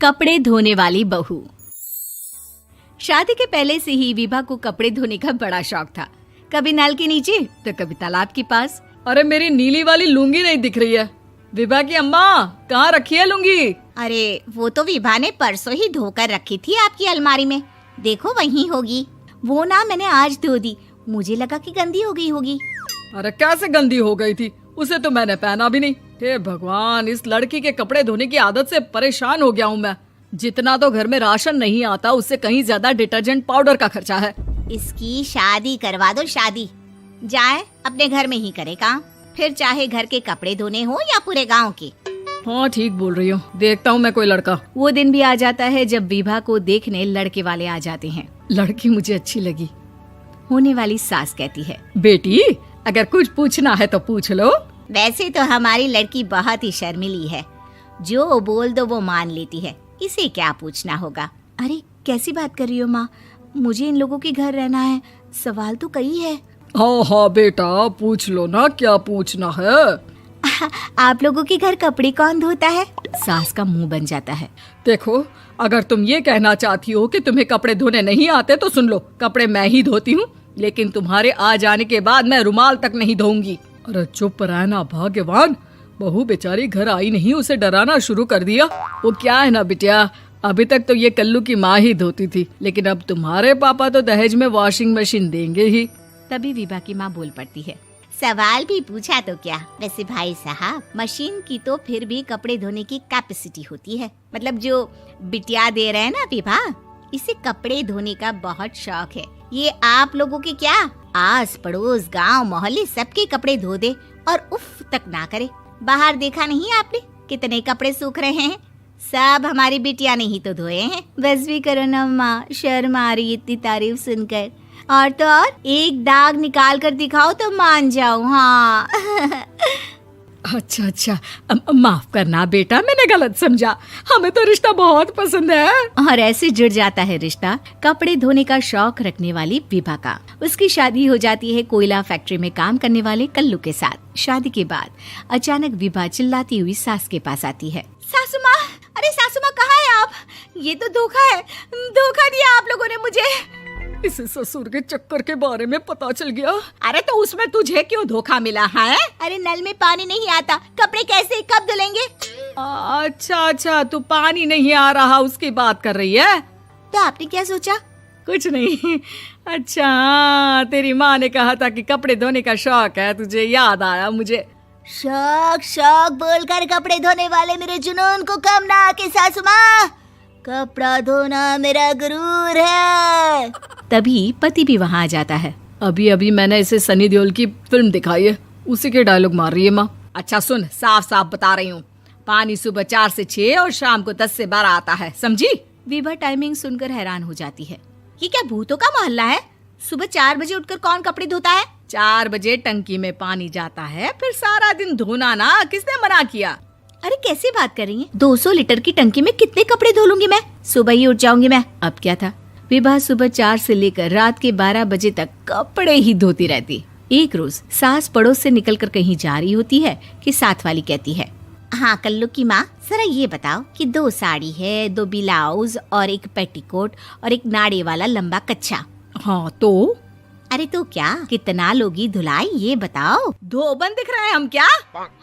कपड़े धोने वाली बहू। शादी के पहले से ही विभा को कपड़े धोने का बड़ा शौक था। कभी नल के नीचे तो कभी तालाब के पास। अरे मेरी नीली वाली लुंगी नहीं दिख रही है। विभा की अम्मा, कहाँ रखी है लुंगी? अरे वो तो विभा ने परसों ही धोकर रखी थी आपकी अलमारी में, देखो वहीं होगी। वो ना मैंने आज धो दी, मुझे लगा कि गंदी हो गई होगी। अरे कैसे गंदी हो गई थी? उसे तो मैंने पहना भी नहीं। हे भगवान, इस लड़की के कपड़े धोने की आदत से परेशान हो गया हूँ मैं। जितना तो घर में राशन नहीं आता, उससे कहीं ज्यादा डिटर्जेंट पाउडर का खर्चा है। इसकी शादी करवा दो, शादी जाए अपने घर में ही करे काम, फिर चाहे घर के कपड़े धोने हो या पूरे गांव के। हाँ ठीक बोल रही हूँ, देखता हूँ मैं कोई लड़का। वो दिन भी आ जाता है जब विभा को देखने लड़के वाले आ जाते हैं। लड़की मुझे अच्छी लगी। होने वाली सास कहती है, बेटी अगर कुछ पूछना है तो पूछ लो। वैसे तो हमारी लड़की बहुत ही शर्मीली है, जो बोल दो वो मान लेती है, इसे क्या पूछना होगा। अरे कैसी बात कर रही हो माँ, मुझे इन लोगों के घर रहना है, सवाल तो कई है। हाँ हाँ बेटा, पूछ लो ना, क्या पूछना है। आप लोगों के घर कपड़े कौन धोता है? सास का मुंह बन जाता है। देखो, अगर तुम ये कहना चाहती हो कि तुम्हें कपड़े धोने नहीं आते तो सुन लो, कपड़े मैं ही धोती हूँ, लेकिन तुम्हारे आ जाने के बाद मैं रुमाल तक नहीं धोऊंगी। अरे चुप रहना भाग्यवान, बहू बेचारी घर आई नहीं, उसे डराना शुरू कर दिया। वो क्या है ना बिटिया, अभी तक तो ये कल्लू की माँ ही धोती थी, लेकिन अब तुम्हारे पापा तो दहेज में वॉशिंग मशीन देंगे ही। तभी विभा की माँ बोल पड़ती है, सवाल भी पूछा तो क्या। वैसे भाई साहब, मशीन की तो फिर भी कपड़े धोने की कैपेसिटी होती है। मतलब जो बिटिया दे रहे हैं ना विभा, इसे कपड़े धोने का बहुत शौक है। ये आप लोगों के क्या, आस पड़ोस गांव मोहल्ले सबके कपड़े धो दे और उफ तक ना करे। बाहर देखा नहीं आपने कितने कपड़े सूख रहे हैं? सब हमारी बिटिया ने ही तो धोए हैं। बस भी करो ना माँ, शर्म आ रही इतनी तारीफ सुनकर। और तो और एक दाग निकाल कर दिखाओ तो मान जाऊं। हाँ अच्छा, माफ करना बेटा, मैंने गलत समझा। हमें तो रिश्ता बहुत पसंद है। और ऐसे जुड़ जाता है रिश्ता कपड़े धोने का शौक रखने वाली विभा का। उसकी शादी हो जाती है कोयला फैक्ट्री में काम करने वाले कल्लू के साथ। शादी के बाद अचानक विभा चिल्लाती हुई सास के पास आती है। सासू माँ, अरे सासू माँ कहाँ है आप? ये तो धोखा है, धोखा दिया आप लोगों ने मुझे। इसे ससुर के चक्कर के बारे में पता चल गया। अरे तो उसमें तुझे क्यों धोखा मिला है? अरे नल में पानी नहीं आता, कपड़े कैसे कब धुलेंगे? अच्छा, तू पानी नहीं आ रहा उसकी बात कर रही है। तो आपने क्या सोचा? कुछ नहीं। अच्छा, तेरी माँ ने कहा था कि कपड़े धोने का शौक है तुझे, याद आया मुझे। शौक बोलकर कपड़े धोने वाले मेरे जुनून को कम ना आके सासू माँ, कपड़ा धोना मेरा गुरूर है। तभी पति भी वहाँ आ जाता है। अभी मैंने इसे सनी देओल की फिल्म दिखाई है, उसी के डायलॉग मार रही है माँ। अच्छा सुन, साफ साफ बता रही हूँ, पानी सुबह 4 से 6 और शाम को 10 से 12 आता है, समझी? विभा टाइमिंग सुनकर हैरान हो जाती है। ये क्या भूतों का मोहल्ला है? सुबह 4 बजे उठकर कौन कपड़े धोता है? 4 बजे टंकी में पानी जाता है, फिर सारा दिन धोना ना, किसने मना किया? अरे कैसी बात कर रही हैं? 200 लीटर की टंकी में कितने कपड़े धो लूंगी मैं? सुबह ही उठ जाऊंगी मैं। अब क्या था, विभा सुबह 4 से लेकर रात के 12 बजे तक कपड़े ही धोती रहती। एक रोज सास पड़ोस से निकलकर कहीं जा रही होती है कि साथ वाली कहती है, हाँ कल्लू की माँ, जरा ये बताओ कि 2 साड़ी है, 2 ब्लाउज और एक पेटीकोट और एक नाड़े वाला लंबा कच्छा। हाँ तो? अरे तो क्या, कितना लोगी धुलाई ये बताओ। धोबन दिख रहे हैं हम क्या?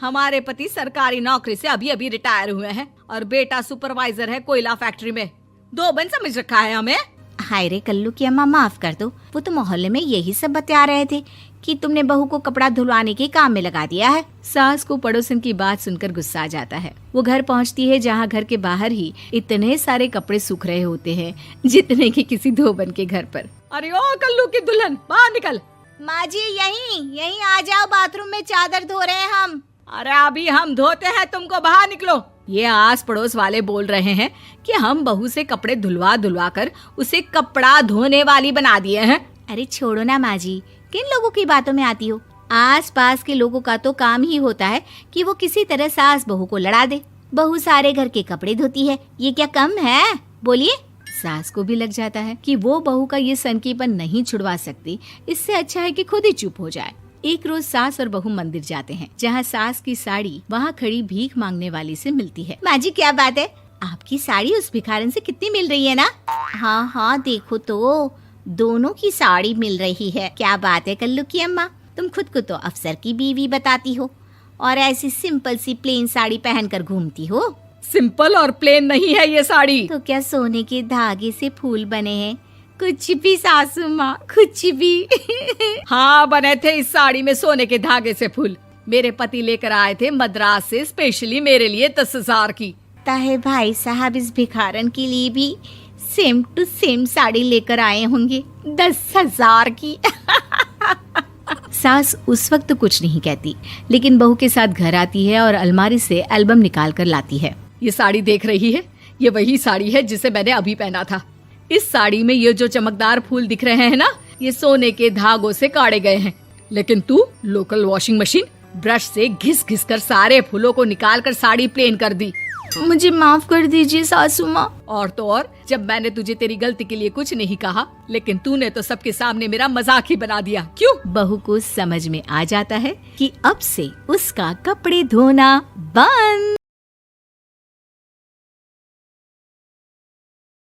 हमारे पति सरकारी नौकरी से अभी रिटायर हुए हैं और बेटा सुपरवाइजर है कोयला फैक्ट्री में। धोबन समझ रखा है हमें? हाय रे कल्लू की अम्मा, माफ कर दो, वो तो मोहल्ले में यही सब बता रहे थे कि तुमने बहू को कपड़ा धुलवाने के काम में लगा दिया है। सास को पड़ोसन की बात सुनकर गुस्सा आ जाता है। वो घर पहुंचती है जहां घर के बाहर ही इतने सारे कपड़े सूख रहे होते हैं जितने कि किसी धोबन के घर पर। अरे ओ कल्लू की दुल्हन, बाहर निकल। माँ जी यहीं आ जाओ, बाथरूम में चादर धो रहे हैं हम। अरे अभी हम धोते हैं, तुमको बाहर निकलो। ये आस पड़ोस वाले बोल रहे हैं कि हम बहू से कपड़े धुलवा कर उसे कपड़ा धोने वाली बना दिए हैं। अरे छोड़ो ना माँ जी, किन लोगों की बातों में आती हो? आस पास के लोगों का तो काम ही होता है कि वो किसी तरह सास बहू को लड़ा दे। बहू सारे घर के कपड़े धोती है, ये क्या कम है? बोलिए। सास को भी लग जाता है कि वो बहू का ये सनकीपन नहीं छुड़वा सकती, इससे अच्छा है कि खुद ही चुप हो जाए। एक रोज सास और बहू मंदिर जाते हैं, जहाँ सास की साड़ी वहाँ खड़ी भीख मांगने वाली से मिलती है। माँ जी क्या बात है, आपकी साड़ी उस भिखारन से कितनी मिल रही है ना? हाँ हाँ देखो तो, दोनों की साड़ी मिल रही है। क्या बात है कल्लू की अम्मा, तुम खुद को तो अफसर की बीवी बताती हो और ऐसी सिंपल सी प्लेन साड़ी पहनकर घूमती हो। सिंपल और प्लेन नहीं है ये साड़ी। तो क्या सोने के धागे से फूल बने हैं? कुछ भी सासू माँ, कुछ भी। हाँ बने थे इस साड़ी में सोने के धागे से फूल। मेरे पति लेकर आए थे मद्रास से स्पेशली मेरे लिए 10,000 की। ताहे भाई साहब इस भिखारन के लिए भी सेम टू सेम साड़ी लेकर आए होंगे 10,000 की। सास उस वक्त तो कुछ नहीं कहती, लेकिन बहू के साथ घर आती है और अलमारी से एल्बम निकाल कर लाती है। ये साड़ी देख रही है, ये वही साड़ी है जिसे मैंने अभी पहना था। इस साड़ी में ये जो चमकदार फूल दिख रहे हैं ना, ये सोने के धागों से काढ़े गए हैं। लेकिन तू लोकल वॉशिंग मशीन ब्रश से घिस घिस कर सारे फूलों को निकाल कर साड़ी प्लेन कर दी। मुझे माफ कर दीजिए सासू माँ। और तो और, जब मैंने तुझे तेरी गलती के लिए कुछ नहीं कहा, लेकिन तूने तो सबके सामने मेरा मजाक ही बना दिया। क्यों? बहू को समझ में आ जाता है कि अब से उसका कपड़े धोना बंद।